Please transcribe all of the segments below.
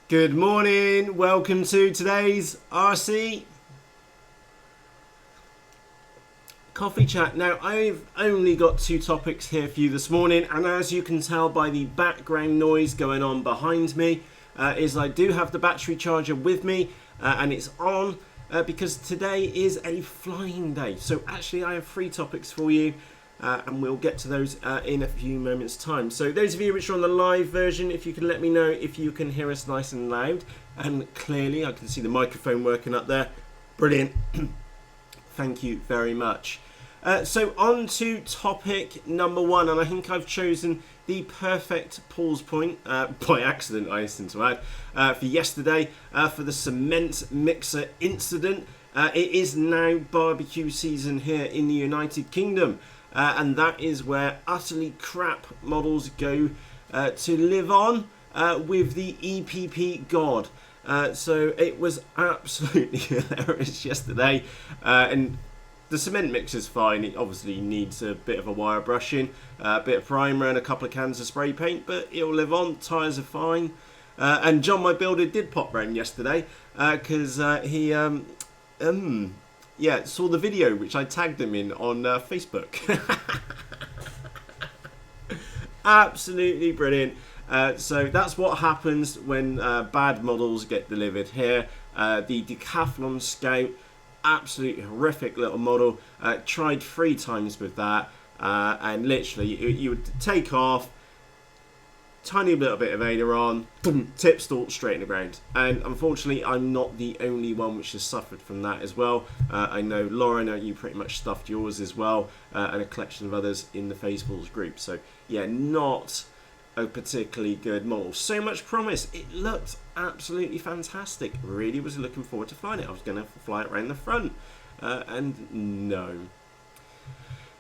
Good morning, welcome to today's RC Coffee Chat. Now, I've only got two topics here for you this morning, and as you can tell by the background noise going on behind me, is I do have the battery charger with me, and it's on because today is a flying day. So actually I have three topics for you. And we'll get to those in a few moments time. So those of you which are on the live version, if you can let me know if you can hear us nice and loud and clearly. I can see the microphone working up there. Brilliant. Thank you very much. So on to topic number one, and I think I've chosen the perfect pause point, by accident I hasten to add, for yesterday, for the cement mixer incident. It is now barbecue season here in the United Kingdom. And that is where utterly crap models go to live on with the EPP god. So it was absolutely hilarious yesterday. And the cement mix is fine. It obviously needs a bit of a wire brushing, a bit of primer and a couple of cans of spray paint, but it'll live on. Tyres are fine. And John, my builder, did pop round yesterday because he... yeah, saw the video which I tagged him in on Facebook. Absolutely brilliant. So that's what happens when bad models get delivered here. The Decathlon Scout, absolutely horrific little model. Tried 3 times with that, and literally you would take off, tiny little bit of aileron, boom, tip stall straight in the ground. And unfortunately I'm not the only one which has suffered from that as well. I know Lauren, you pretty much stuffed yours as well, and a collection of others in the FaceBalls group. So yeah, not a particularly good model. So much promise. It looked absolutely fantastic. Really was looking forward to flying it. I was going to fly it around the front, and no.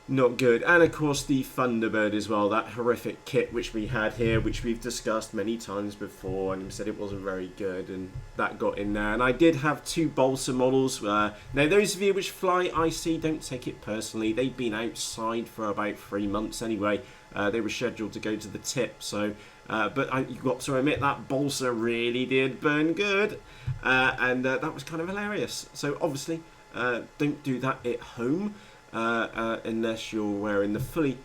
Not good. And of course the Thunderbird as well, that horrific kit which we had here, which we've discussed many times before, and said it wasn't very good, and that got in there. And I did have 2 balsa models. Now those of you which fly IC, don't take it personally. They've been outside for about 3 months anyway. They were scheduled to go to the tip, so but you've got to admit that balsa really did burn good, and that was kind of hilarious. So obviously don't do that at home. Unless you're wearing the fully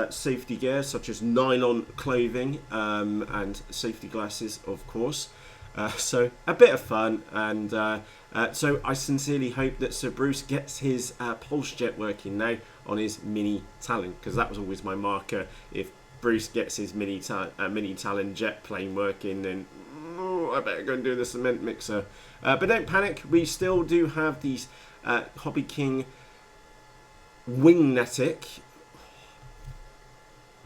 safety gear, such as nylon clothing and safety glasses, of course. So a bit of fun, and so I sincerely hope that Sir Bruce gets his pulse jet working now on his mini Talon, because that was always my marker. If Bruce gets his mini Talon jet plane working, then I better go and do the cement mixer. But don't panic, we still do have these Hobby King Wingnetic.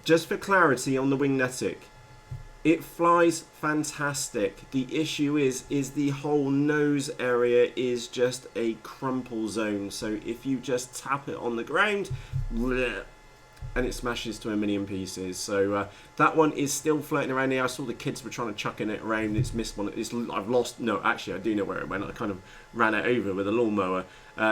Just for clarity on the Wingnetic, it flies fantastic. The issue is the whole nose area is just a crumple zone. So if you just tap it on the ground, and it smashes to a million pieces. So that one is still floating around here. I saw the kids were trying to chucking it around. It's missed one. I've lost. No, actually, I do know where it went. I kind of ran it over with a lawnmower.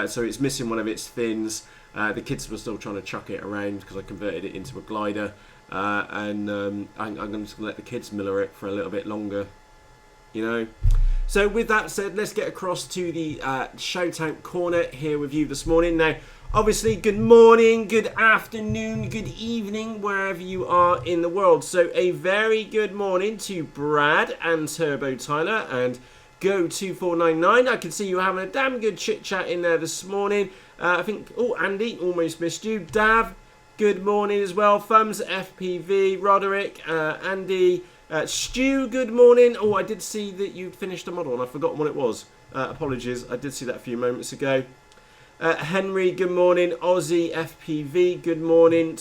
So it's missing one of its fins. The kids were still trying to chuck it around because I converted it into a glider, and I'm going to let the kids miller it for a little bit longer, you know. So with that said, let's get across to the shout out corner here with you this morning. Now, obviously, good morning, good afternoon, good evening, wherever you are in the world. So a very good morning to Brad and Turbo Tyler and Go2499. I can see you having a damn good chit chat in there this morning. I think, oh, Andy, almost missed you. Dav, good morning as well. Thumbs, FPV, Roderick, Andy, Stu, good morning. Oh, I did see that you'd finished a model and I've forgotten what it was. Apologies, I did see that a few moments ago. Henry, good morning. Aussie, FPV, good morning.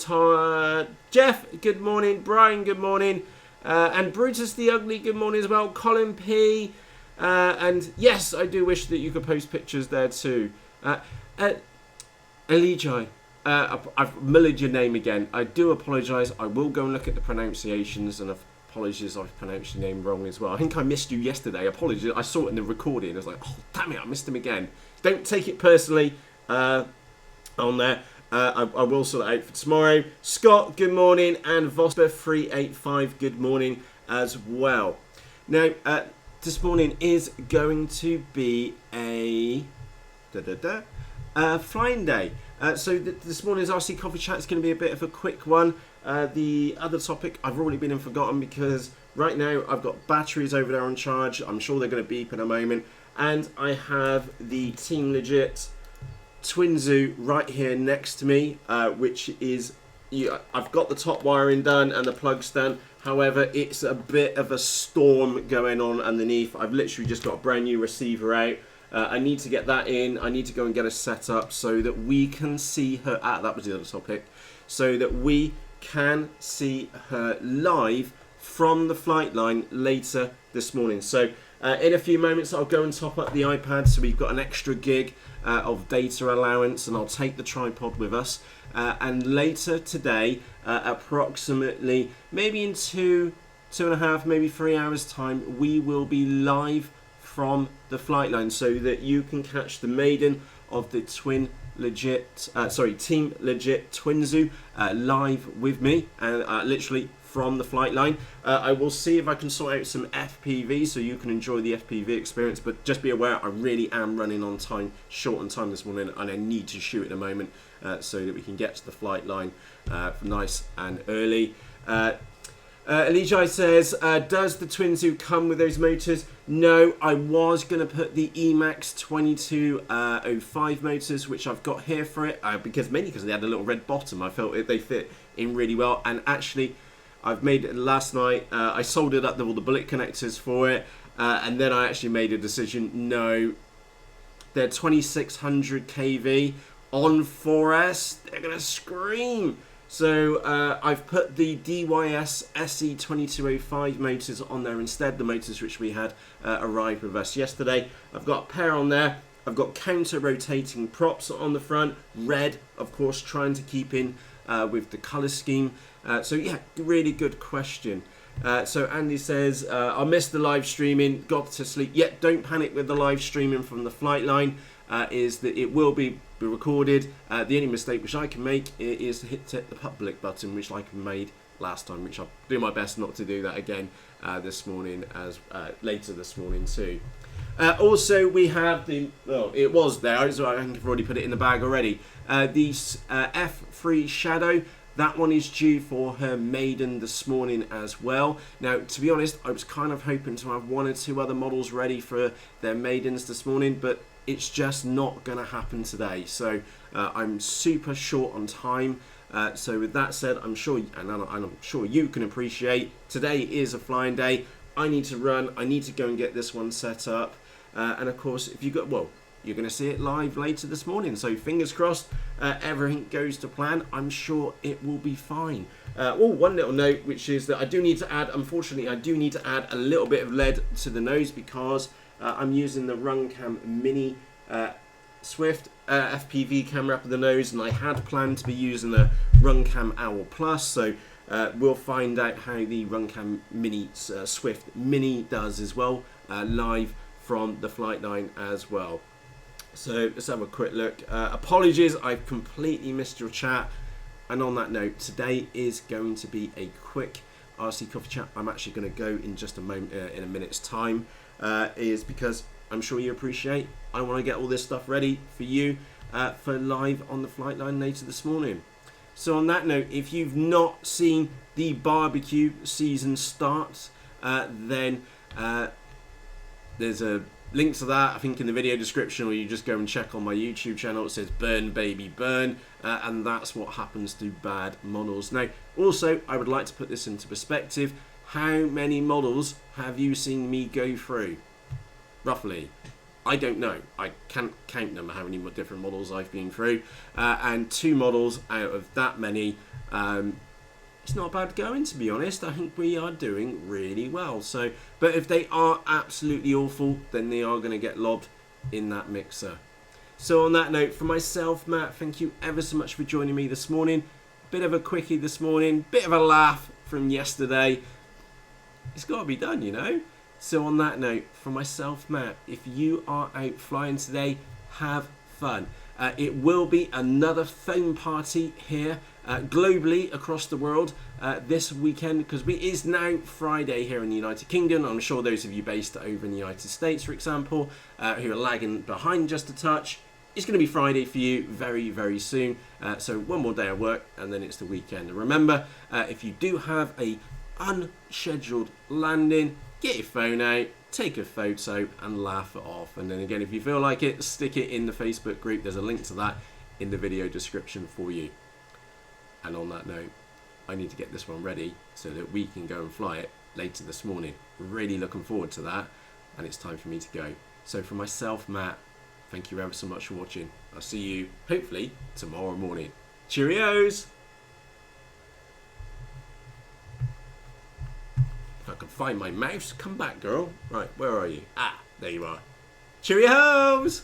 Jeff, good morning. Brian, good morning. And Brutus the Ugly, good morning as well. Colin P. And yes, I do wish that you could post pictures there too. Elijah, I've mullered your name again. I do apologise. I will go and look at the pronunciations, and apologies I've pronounced your name wrong as well. I think I missed you yesterday. Apologies. I saw it in the recording. I was like, oh, damn it, I missed him again. Don't take it personally on there. I will sort it out for tomorrow. Scott, good morning. And Vosper385, good morning as well. Now, this morning is going to be a flying day. So this morning's RC Coffee Chat is going to be a bit of a quick one. The other topic I've already been and forgotten because right now I've got batteries over there on charge. I'm sure they're going to beep in a moment. And I have the Team Legit Twin Zoo right here next to me, which is, I've got the top wiring done and the plugs done. However, it's a bit of a storm going on underneath. I've literally just got a brand new receiver out. I need to get that in. I need to go and get a set up so that we can see her. That was the other topic. So that we can see her live from the flight line later this morning. So in a few moments, I'll go and top up the iPad. So we've got an extra gig of data allowance, and I'll take the tripod with us. And later today, approximately maybe in two and a half, maybe 3 hours time, we will be live from the flight line so that you can catch the maiden of the Team Legit Twin Zoo live with me and literally from the flight line. I will see if I can sort out some FPV so you can enjoy the FPV experience, but just be aware I really am running on time, short on time this morning, and I need to shoot at the moment so that we can get to the flight line nice and early. Elijah says, does the Twin Zoo come with those motors? No, I was going to put the Emax 2205 motors, which I've got here for it, mainly because they had a little red bottom. I felt they fit in really well, and actually I've made it last night. I soldered up all the bullet connectors for it, and then I actually made a decision. No, they're 2600 kV on 4S. They're going to scream. So I've put the DYS SE 2205 motors on there instead, the motors which we had arrived with us yesterday. I've got a pair on there. I've got counter-rotating props on the front, red, of course, trying to keep in with the colour scheme. So yeah, really good question. So Andy says, I missed the live streaming, got to sleep. Yet don't panic with the live streaming from the flight line, is that it will be recorded. The only mistake which I can make is to hit the public button, which I made last time, which I'll do my best not to do that again this morning, as later this morning too. Also, we have it was there, so I think I've already put it in the bag already. The F3 Shadow. That one is due for her maiden this morning as well. Now, to be honest, I was kind of hoping to have 1 or 2 other models ready for their maidens this morning, but it's just not going to happen today. So I'm super short on time. So with that said, I'm sure you can appreciate today is a flying day. I need to run. I need to go and get this one set up. And of course, if you got you're going to see it live later this morning. So fingers crossed, everything goes to plan. I'm sure it will be fine. One little note, which is that I do need to add, unfortunately, a little bit of lead to the nose because I'm using the Runcam Mini Swift FPV camera up the nose, and I had planned to be using a Runcam Owl Plus. So we'll find out how the Runcam Mini Swift Mini does as well, live from the flight line as well. So let's have a quick look. Apologies, I've completely missed your chat. And on that note, today is going to be a quick RC Coffee Chat. I'm actually going to go in just a moment, in a minute's time, is because I'm sure you appreciate I want to get all this stuff ready for you for live on the flight line later this morning. So on that note, if you've not seen the barbecue season start, then there's a link to that, I think, in the video description, or you just go and check on my YouTube channel. It says burn baby burn, and that's what happens to bad models. Now also, I would like to put this into perspective. How many models have you seen me go through roughly? I don't know. I can't count them, how many different models I've been through, and 2 models out of that many, it's not bad going, to be honest. I think we are doing really well. So, but if they are absolutely awful, then they are going to get lobbed in that mixer. So on that note, for myself, Matt, thank you ever so much for joining me this morning. Bit of a quickie this morning, bit of a laugh from yesterday. It's got to be done, you know. So on that note, for myself, Matt, if you are out flying today, have fun. It will be another foam party here globally across the world this weekend, because it is now Friday here in the United Kingdom. I'm sure those of you based over in the United States, for example, who are lagging behind just a touch, it's going to be Friday for you very, very soon. So one more day of work and then it's the weekend. And remember, if you do have a unscheduled landing, get your phone out, take a photo and laugh it off. And then again, if you feel like it, stick it in the Facebook group. There's a link to that in the video description for you. And on that note, I need to get this one ready so that we can go and fly it later this morning. Really looking forward to that, and it's time for me to go. So for myself, Matt, thank you ever so much for watching. I'll see you hopefully tomorrow morning. Cheerios! If I can find my mouse, come back, girl. Right, where are you? Ah, there you are. Cheerios!